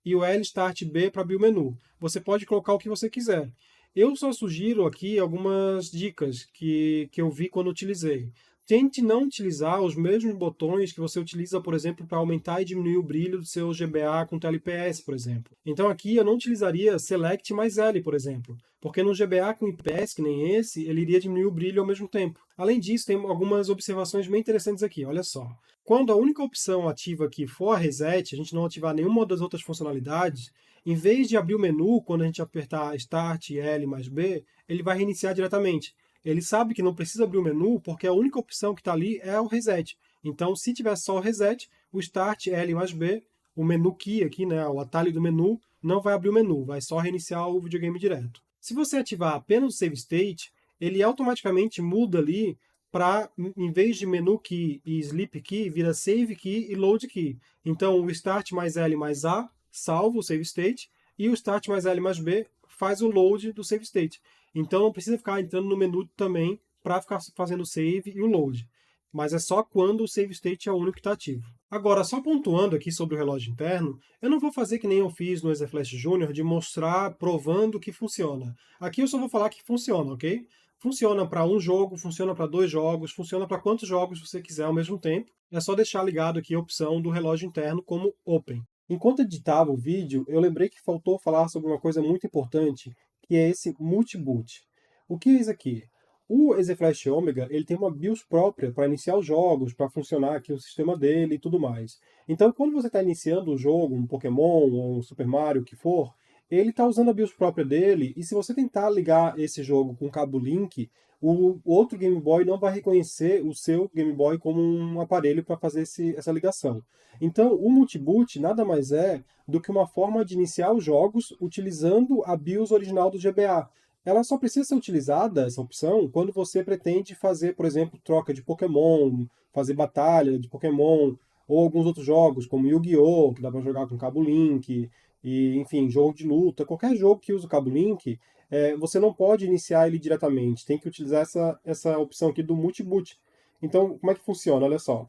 e o L Start B para abrir o menu. Você pode colocar o que você quiser. Eu só sugiro aqui algumas dicas que eu vi quando utilizei. Tente não utilizar os mesmos botões que você utiliza, por exemplo, para aumentar e diminuir o brilho do seu GBA com TLPS, por exemplo. Então aqui eu não utilizaria Select mais L, por exemplo, porque no GBA com IPS, que nem esse, ele iria diminuir o brilho ao mesmo tempo. Além disso, tem algumas observações bem interessantes aqui, olha só. Quando a única opção ativa aqui for a Reset, a gente não ativar nenhuma das outras funcionalidades, em vez de abrir o menu, quando a gente apertar Start L mais B, ele vai reiniciar diretamente. Ele sabe que não precisa abrir o menu, porque a única opção que está ali é o Reset. Então, se tiver só o Reset, o Start L mais B, o menu key aqui, né, o atalho do menu, não vai abrir o menu, vai só reiniciar o videogame direto. Se você ativar apenas o Save State, ele automaticamente muda ali para, em vez de menu key e sleep key, vira save key e load key. Então, o start mais L mais A salva o save state e o start mais L mais B faz o load do save state. Então, não precisa ficar entrando no menu também para ficar fazendo o save e o load. Mas é só quando o save state é o único que está ativo. Agora, só pontuando aqui sobre o relógio interno, eu não vou fazer que nem eu fiz no EZ Flash Junior de mostrar provando que funciona. Aqui eu só vou falar que funciona, ok? Funciona para um jogo, funciona para dois jogos, funciona para quantos jogos você quiser ao mesmo tempo. É só deixar ligado aqui a opção do relógio interno como Open. Enquanto editava o vídeo, eu lembrei que faltou falar sobre uma coisa muito importante, que é esse multiboot. O que é isso aqui? O EZ Flash Omega, ele tem uma BIOS própria para iniciar os jogos, para funcionar aqui o sistema dele e tudo mais. Então, quando você está iniciando o jogo, um Pokémon ou um Super Mario, o que for, ele está usando a BIOS própria dele, e se você tentar ligar esse jogo com cabo Link, o outro Game Boy não vai reconhecer o seu Game Boy como um aparelho para fazer essa ligação. Então, o Multiboot nada mais é do que uma forma de iniciar os jogos utilizando a BIOS original do GBA. Ela só precisa ser utilizada, essa opção, quando você pretende fazer, por exemplo, troca de Pokémon, fazer batalha de Pokémon, ou alguns outros jogos, como Yu-Gi-Oh!, que dá para jogar com cabo Link, e, enfim, jogo de luta, qualquer jogo que use o cabo Link, você não pode iniciar ele diretamente, tem que utilizar essa opção aqui do Multiboot. Então, como é que funciona? Olha só.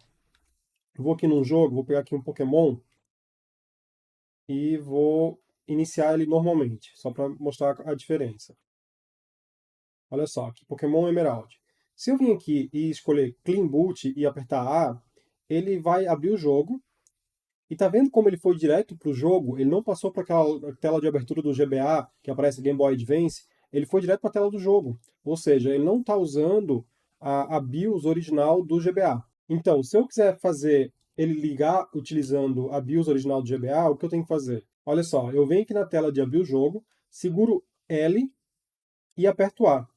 Eu vou aqui num jogo, vou pegar aqui um Pokémon e vou iniciar ele normalmente, só para mostrar a diferença. Olha só, aqui Pokémon Emerald. Se eu vim aqui e escolher Clean Boot e apertar A, ele vai abrir o jogo. E tá vendo como ele foi direto para o jogo? Ele não passou para aquela tela de abertura do GBA, que aparece Game Boy Advance. Ele foi direto para a tela do jogo. Ou seja, ele não está usando a BIOS original do GBA. Então, se eu quiser fazer ele ligar utilizando a BIOS original do GBA, o que eu tenho que fazer? Olha só, eu venho aqui na tela de abrir o jogo, seguro L e aperto A.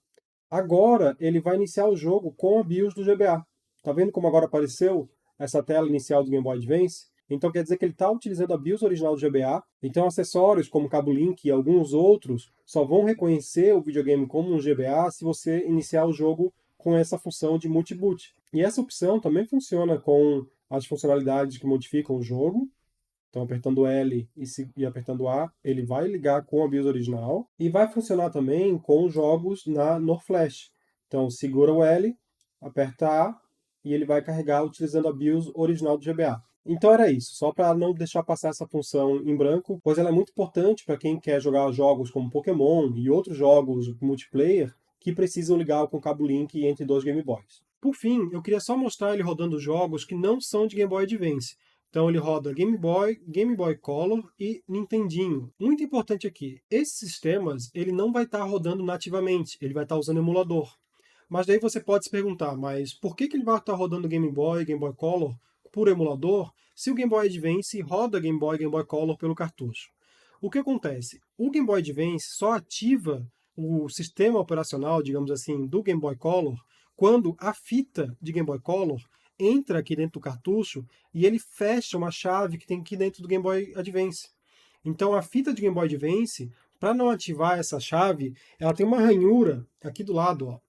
Agora ele vai iniciar o jogo com a BIOS do GBA. Tá vendo como agora apareceu essa tela inicial do Game Boy Advance? Então quer dizer que ele está utilizando a BIOS original do GBA. Então acessórios como cabo Link e alguns outros só vão reconhecer o videogame como um GBA se você iniciar o jogo com essa função de multiboot. E essa opção também funciona com as funcionalidades que modificam o jogo. Então, apertando L e apertando A, ele vai ligar com a BIOS original e vai funcionar também com jogos na NOR Flash. Então, segura o L, aperta A e ele vai carregar utilizando a BIOS original do GBA. Então era isso, só para não deixar passar essa função em branco, pois ela é muito importante para quem quer jogar jogos como Pokémon e outros jogos multiplayer que precisam ligar com cabo Link entre dois Game Boys. Por fim, eu queria só mostrar ele rodando jogos que não são de Game Boy Advance. Então ele roda Game Boy, Game Boy Color e Nintendinho. Muito importante aqui, esses sistemas ele não vai estar rodando nativamente, ele vai estar usando emulador. Mas daí você pode se perguntar, mas por que ele vai estar rodando Game Boy, Game Boy Color por emulador, se o Game Boy Advance roda Game Boy, Game Boy Color pelo cartucho? O que acontece? O Game Boy Advance só ativa o sistema operacional, digamos assim, do Game Boy Color quando a fita de Game Boy Color entra aqui dentro do cartucho e ele fecha uma chave que tem aqui dentro do Game Boy Advance. Então a fita de Game Boy Advance, para não ativar essa chave, ela tem uma ranhura aqui do lado, ó.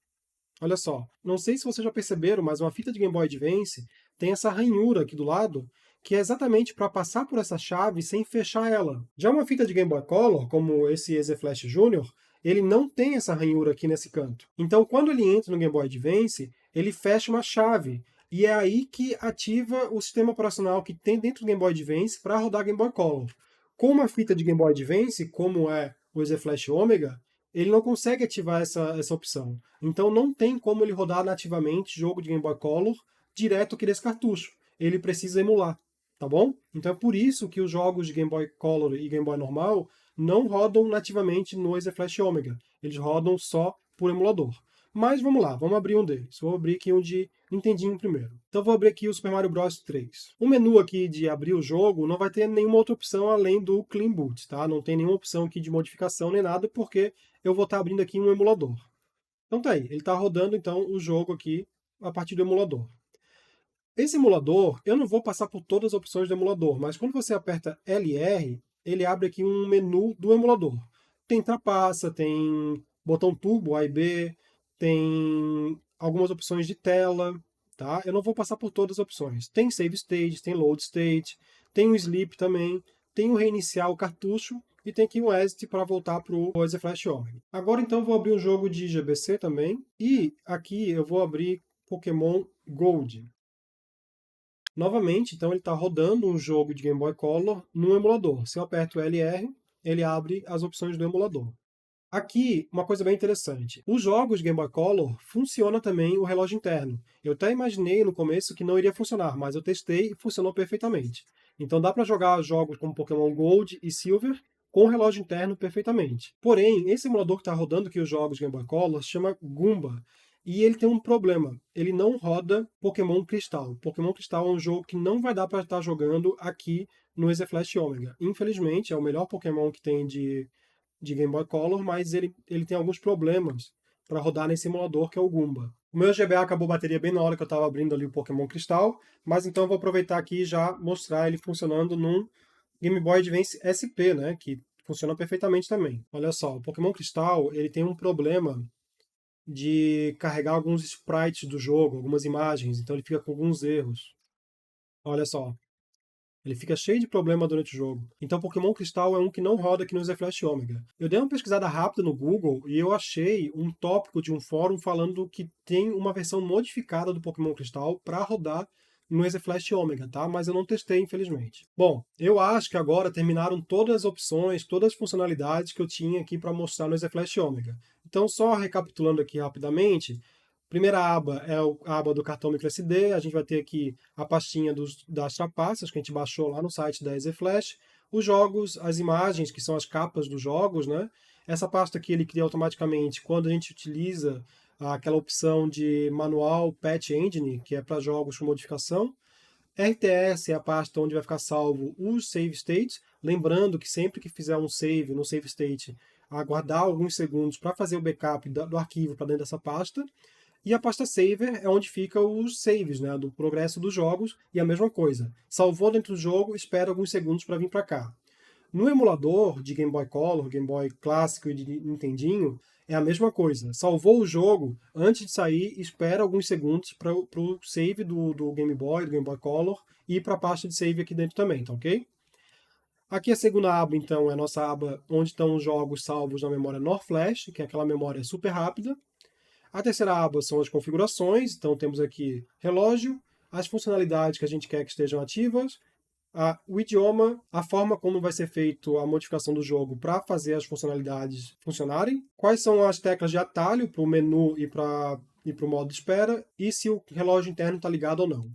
Olha só, não sei se vocês já perceberam, mas uma fita de Game Boy Advance tem essa ranhura aqui do lado, que é exatamente para passar por essa chave sem fechar ela. Já uma fita de Game Boy Color, como esse EZ Flash Junior, ele não tem essa ranhura aqui nesse canto. Então, quando ele entra no Game Boy Advance, ele fecha uma chave, e é aí que ativa o sistema operacional que tem dentro do Game Boy Advance para rodar Game Boy Color. Com uma fita de Game Boy Advance, como é o EZ Flash Omega, ele não consegue ativar essa opção. Então não tem como ele rodar nativamente jogo de Game Boy Color direto aqui desse cartucho. Ele precisa emular, tá bom? Então é por isso que os jogos de Game Boy Color e Game Boy normal não rodam nativamente no EZ Flash Omega. Eles rodam só por emulador. Mas vamos lá, vamos abrir um deles. Vou abrir aqui um de Nintendinho primeiro. Então vou abrir aqui o Super Mario Bros 3. O menu aqui de abrir o jogo não vai ter nenhuma outra opção além do Clean Boot, tá? Não tem nenhuma opção aqui de modificação nem nada, porque eu vou estar abrindo aqui um emulador. Então tá aí, ele está rodando então o jogo aqui a partir do emulador. Esse emulador, eu não vou passar por todas as opções do emulador, mas quando você aperta LR, ele abre aqui um menu do emulador. Tem trapaça, tem botão turbo A e B, tem algumas opções de tela, tá? Eu não vou passar por todas as opções. Tem save state, tem load state, tem o sleep também, tem o reiniciar o cartucho e tem aqui o exit para voltar para o EZ Flash Org. Agora então eu vou abrir um jogo de GBC também e aqui eu vou abrir Pokémon Gold. Novamente, então ele está rodando um jogo de Game Boy Color no emulador. Se eu aperto LR, ele abre as opções do emulador. Aqui, uma coisa bem interessante. Os jogos de Game Boy Color funciona também o relógio interno. Eu até imaginei no começo que não iria funcionar, mas eu testei e funcionou perfeitamente. Então dá para jogar jogos como Pokémon Gold e Silver com o relógio interno perfeitamente. Porém, esse emulador que está rodando aqui os jogos de Game Boy Color se chama Goomba. E ele tem um problema, ele não roda Pokémon Cristal. Pokémon Cristal é um jogo que não vai dar para estar jogando aqui no EZ Flash Omega. Infelizmente, é o melhor Pokémon que tem de Game Boy Color, mas ele tem alguns problemas para rodar nesse emulador, que é o Goomba. O meu GBA acabou a bateria bem na hora que eu estava abrindo ali o Pokémon Cristal, mas então eu vou aproveitar aqui e já mostrar ele funcionando num Game Boy Advance SP, né, que funciona perfeitamente também. Olha só, o Pokémon Cristal ele tem um problema de carregar alguns sprites do jogo, algumas imagens, então ele fica com alguns erros. Olha só, ele fica cheio de problema durante o jogo. Então Pokémon Cristal é um que não roda aqui no Z Flash Omega. Eu dei uma pesquisada rápida no Google e eu achei um tópico de um fórum falando que tem uma versão modificada do Pokémon Cristal para rodar no EZ Flash Omega, tá? Mas eu não testei, infelizmente. Bom, eu acho que agora terminaram todas as opções, todas as funcionalidades que eu tinha aqui para mostrar no EZ Flash Omega. Então, só recapitulando aqui rapidamente, primeira aba é a aba do cartão microSD, a gente vai ter aqui a pastinha das trapaças que a gente baixou lá no site da EZ Flash, os jogos, as imagens, que são as capas dos jogos, né? Essa pasta aqui ele cria automaticamente quando a gente utiliza aquela opção de manual Patch Engine, que é para jogos com modificação. RTS é a pasta onde vai ficar salvo os save states, lembrando que sempre que fizer um save no save state, aguardar alguns segundos para fazer o backup do arquivo para dentro dessa pasta. E a pasta Saver é onde fica os saves, né, do progresso dos jogos, e a mesma coisa. Salvou dentro do jogo, espera alguns segundos para vir para cá. No emulador de Game Boy Color, Game Boy clássico e de Nintendinho, é a mesma coisa. Salvou o jogo, antes de sair, espera alguns segundos para o save do Game Boy, do Game Boy Color, e para a pasta de save aqui dentro também, tá ok? Aqui a segunda aba, então, é a nossa aba onde estão os jogos salvos na memória NOR Flash, que é aquela memória super rápida. A terceira aba são as configurações, então temos aqui relógio, as funcionalidades que a gente quer que estejam ativas, o idioma, a forma como vai ser feita a modificação do jogo para fazer as funcionalidades funcionarem, quais são as teclas de atalho para o menu e para o modo de espera, e se o relógio interno está ligado ou não.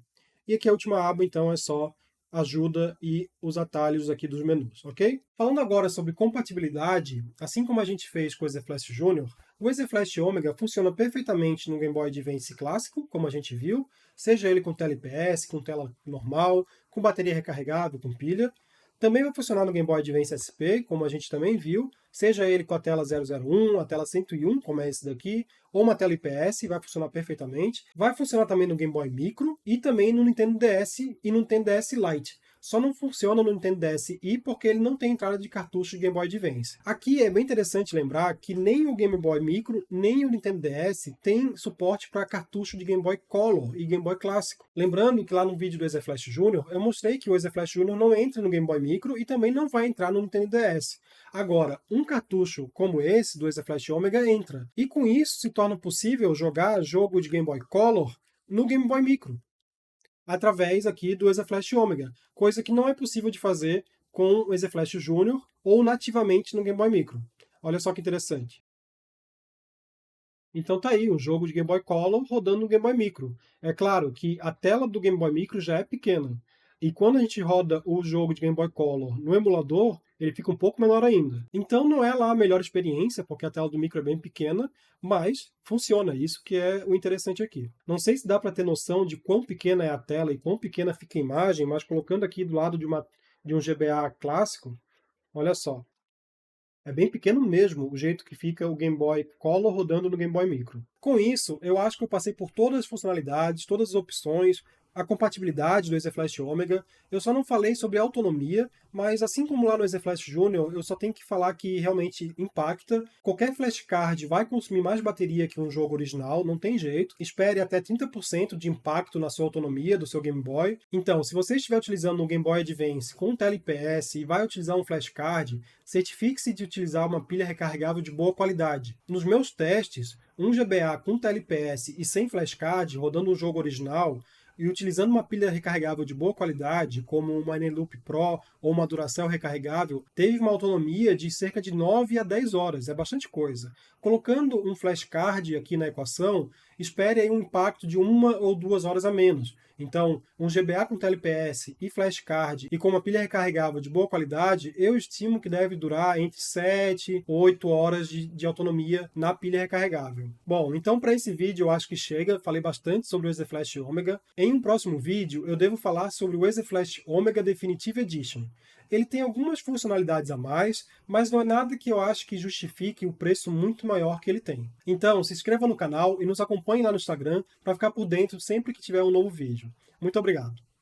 E aqui a última aba, então, é só ajuda e os atalhos aqui dos menus, ok? Falando agora sobre compatibilidade, assim como a gente fez com o EZ Flash Junior, o EZ Flash Omega funciona perfeitamente no Game Boy Advance clássico, como a gente viu, seja ele com tela IPS, com tela normal, com bateria recarregável, com pilha. Também vai funcionar no Game Boy Advance SP, como a gente também viu, seja ele com a tela 001, a tela 101, como é esse daqui, ou uma tela IPS, vai funcionar perfeitamente. Vai funcionar também no Game Boy Micro e também no Nintendo DS e no Nintendo DS Lite. Só não funciona no Nintendo DSi porque ele não tem entrada de cartucho de Game Boy Advance. Aqui é bem interessante lembrar que nem o Game Boy Micro, nem o Nintendo DS tem suporte para cartucho de Game Boy Color e Game Boy Clássico. Lembrando que lá no vídeo do EZ Flash Junior, eu mostrei que o EZ Flash Junior não entra no Game Boy Micro e também não vai entrar no Nintendo DS. Agora, um cartucho como esse do EZ Flash Omega entra. E com isso se torna possível jogar jogo de Game Boy Color no Game Boy Micro, através aqui do EZ Flash Omega, coisa que não é possível de fazer com o EZ Flash Junior ou nativamente no Game Boy Micro. Olha só que interessante. Então tá aí, um jogo de Game Boy Color rodando no Game Boy Micro. É claro que a tela do Game Boy Micro já é pequena. E quando a gente roda o jogo de Game Boy Color no emulador, ele fica um pouco menor ainda. Então não é lá a melhor experiência, porque a tela do micro é bem pequena, mas funciona, isso que é o interessante aqui. Não sei se dá para ter noção de quão pequena é a tela e quão pequena fica a imagem, mas colocando aqui do lado de um GBA clássico, olha só. É bem pequeno mesmo o jeito que fica o Game Boy Color rodando no Game Boy Micro. Com isso, eu acho que eu passei por todas as funcionalidades, todas as opções, a compatibilidade do EZ Flash Omega. Eu só não falei sobre autonomia, mas assim como lá no EZ Flash Junior, eu só tenho que falar que realmente impacta. Qualquer flashcard vai consumir mais bateria que um jogo original, não tem jeito. Espere até 30% de impacto na sua autonomia do seu Game Boy. Então, se você estiver utilizando um Game Boy Advance com tela IPS e vai utilizar um flashcard, certifique-se de utilizar uma pilha recarregável de boa qualidade. Nos meus testes, um GBA com tela IPS e sem flashcard, rodando um jogo original, e utilizando uma pilha recarregável de boa qualidade, como uma Eneloop Pro ou uma Duracell recarregável, teve uma autonomia de cerca de 9 a 10 horas, é bastante coisa. Colocando um flashcard aqui na equação, espere aí um impacto de 1 ou 2 horas a menos. Então, um GBA com TLPS e flashcard e com uma pilha recarregável de boa qualidade, eu estimo que deve durar entre 7 ou 8 horas de autonomia na pilha recarregável. Bom, então para esse vídeo eu acho que chega, falei bastante sobre o EZ Flash Omega. Em um próximo vídeo eu devo falar sobre o EZ Flash Omega Definitive Edition. Ele tem algumas funcionalidades a mais, mas não é nada que eu acho que justifique o preço muito maior que ele tem. Então, se inscreva no canal e nos acompanhe lá no Instagram para ficar por dentro sempre que tiver um novo vídeo. Muito obrigado!